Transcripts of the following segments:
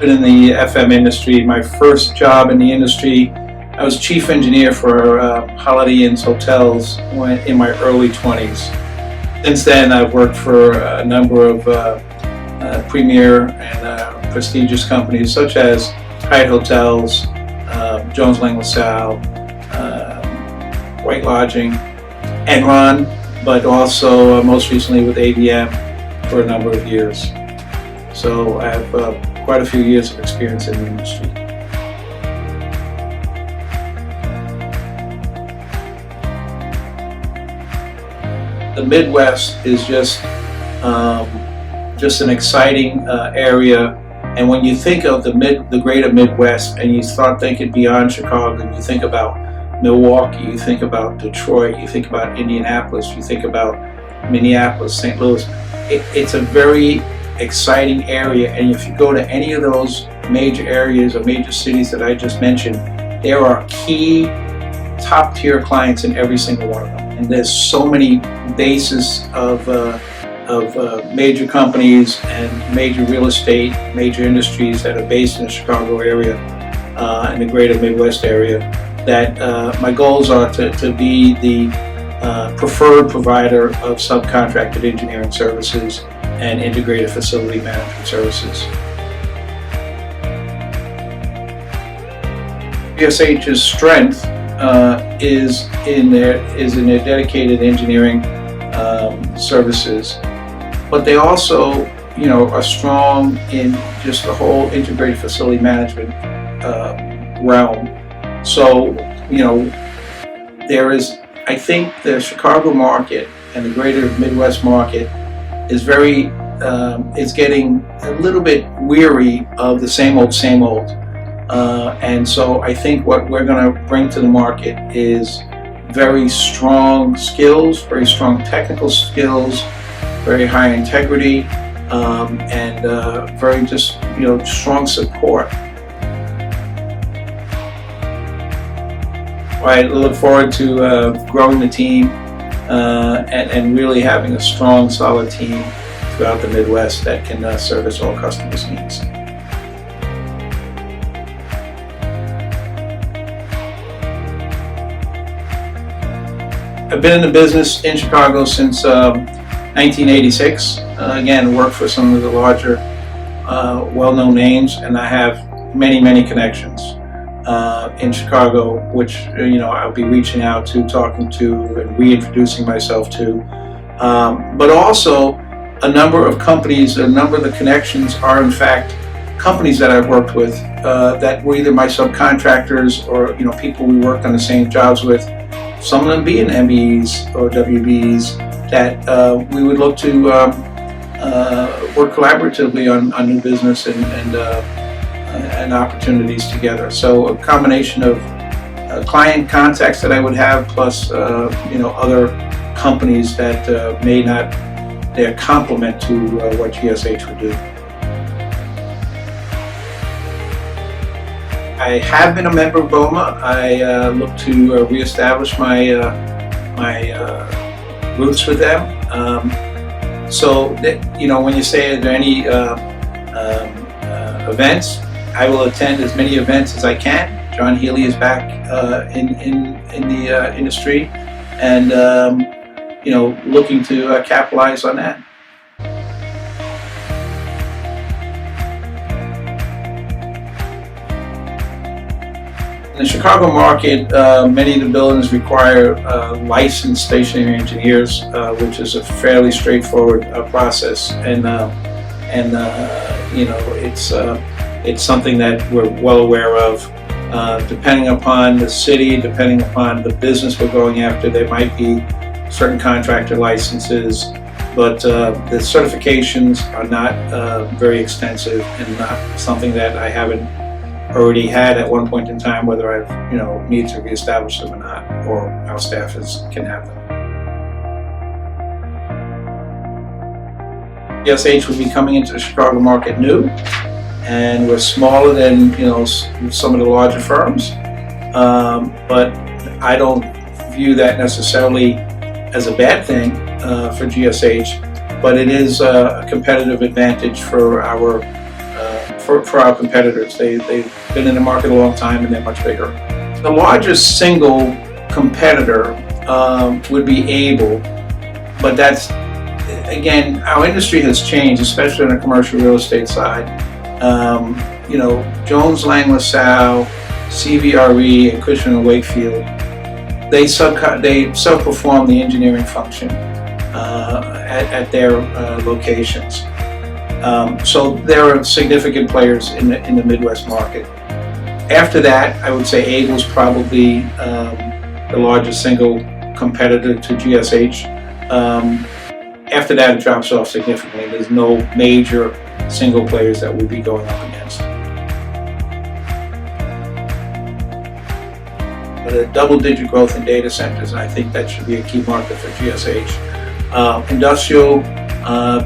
been in the FM industry. My first job in the industry, I was chief engineer for Holiday Inn's hotels in my early 20s. Since then, I've worked for a number of premier and prestigious companies such as Hyatt Hotels, Jones Lang LaSalle, White Lodging, Enron, but also most recently with ABM for a number of years. So I have quite a few years of experience in the industry. The Midwest is just an exciting area, and when you think of the greater Midwest and you start thinking beyond Chicago, you think about Milwaukee, you think about Detroit, you think about Indianapolis, you think about Minneapolis, St. Louis. It's a very exciting area, and if you go to any of those major areas or major cities that I just mentioned, there are key top-tier clients in every single one of them. And there's so many bases of major companies and major real estate, major industries that are based in the Chicago area, in the greater Midwest area, that my goals are to be the preferred provider of subcontracted engineering services and integrated facility management services. GSH's strength is in their dedicated engineering services, but they also, are strong in just the whole integrated facility management realm. So, I think the Chicago market and the greater Midwest market is is getting a little bit weary of the same old. And so I think what we're going to bring to the market is very strong skills, very strong technical skills, very high integrity, and very strong support. I look forward to growing the team and really having a strong, solid team throughout the Midwest that can service all customers' needs. I've been in the business in Chicago since 1986. Again, worked for some of the larger, well-known names, and I have many connections in Chicago, which I'll be reaching out to, talking to, and reintroducing myself to. But also, a number of companies, a number of the connections are in fact companies that I've worked with that were either my subcontractors or people we worked on the same jobs with. Some of them being MBEs or WBs that we would look to work collaboratively on new business and opportunities together. So a combination of client contacts that I would have, plus other companies that they're complement to what GSH would do. I have been a member of BOMA. I look to reestablish my roots with them. So that, when you say, are there any events, I will attend as many events as I can. John Healy is back in the industry, and looking to capitalize on that. In the Chicago market, many of the buildings require licensed stationary engineers, which is a fairly straightforward process, and it's something that we're well aware of. Depending upon the city, depending upon the business we're going after, there might be certain contractor licenses, but the certifications are not very extensive and not something that I haven't already had at one point in time, whether I've need to reestablish them or not, or our staff can have them. GSH will be coming into the Chicago market new, and we're smaller than some of the larger firms, but I don't view that necessarily as a bad thing for GSH, but it is a competitive advantage for for our competitors. They've been in the market a long time and they're much bigger. The largest single competitor would be Able, but that's, again, our industry has changed, especially on the commercial real estate side. Jones Lang LaSalle, CBRE, and Cushman & Wakefield, they self-perform the engineering function at their locations. So there are significant players in the Midwest market. After that, I would say Able's probably the largest single competitor to GSH. After that, it drops off significantly. There's no major single players that we'd be going up against. But a double-digit growth in data centers, and I think that should be a key market for GSH. Industrial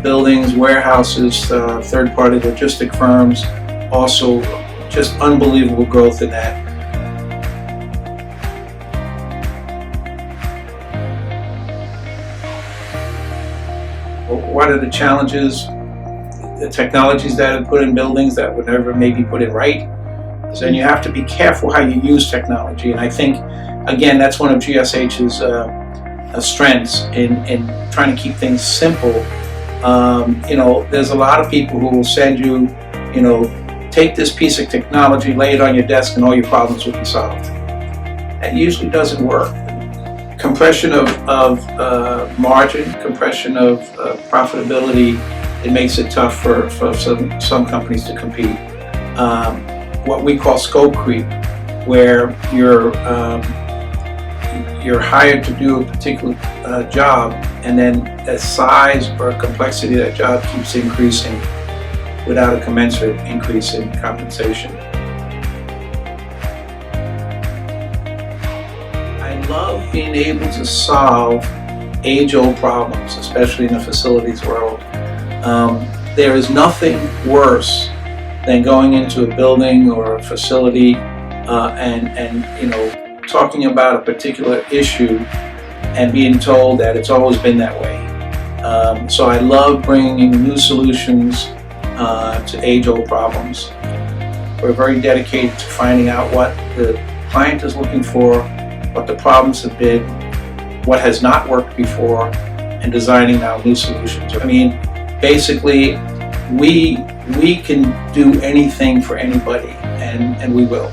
buildings, warehouses, third-party logistic firms, also just unbelievable growth in that. What are the challenges? The technologies that are put in buildings that were never maybe put in right. So then you have to be careful how you use technology. And I think, again, that's one of GSH's strengths in trying to keep things simple. There's a lot of people who will send you, take this piece of technology, lay it on your desk, and all your problems will be solved. That usually doesn't work. Compression of margin, compression of profitability, it makes it tough for some companies to compete. What we call scope creep, where you're hired to do a particular job, and then the size or complexity of that job keeps increasing without a commensurate increase in compensation. I love being able to solve age-old problems, especially in the facilities world. There is nothing worse than going into a building or a facility and talking about a particular issue and being told that it's always been that way. So I love bringing new solutions to age-old problems. We're very dedicated to finding out what the client is looking for, what the problems have been, what has not worked before, and designing now new solutions. I mean, basically, we can do anything for anybody, and we will.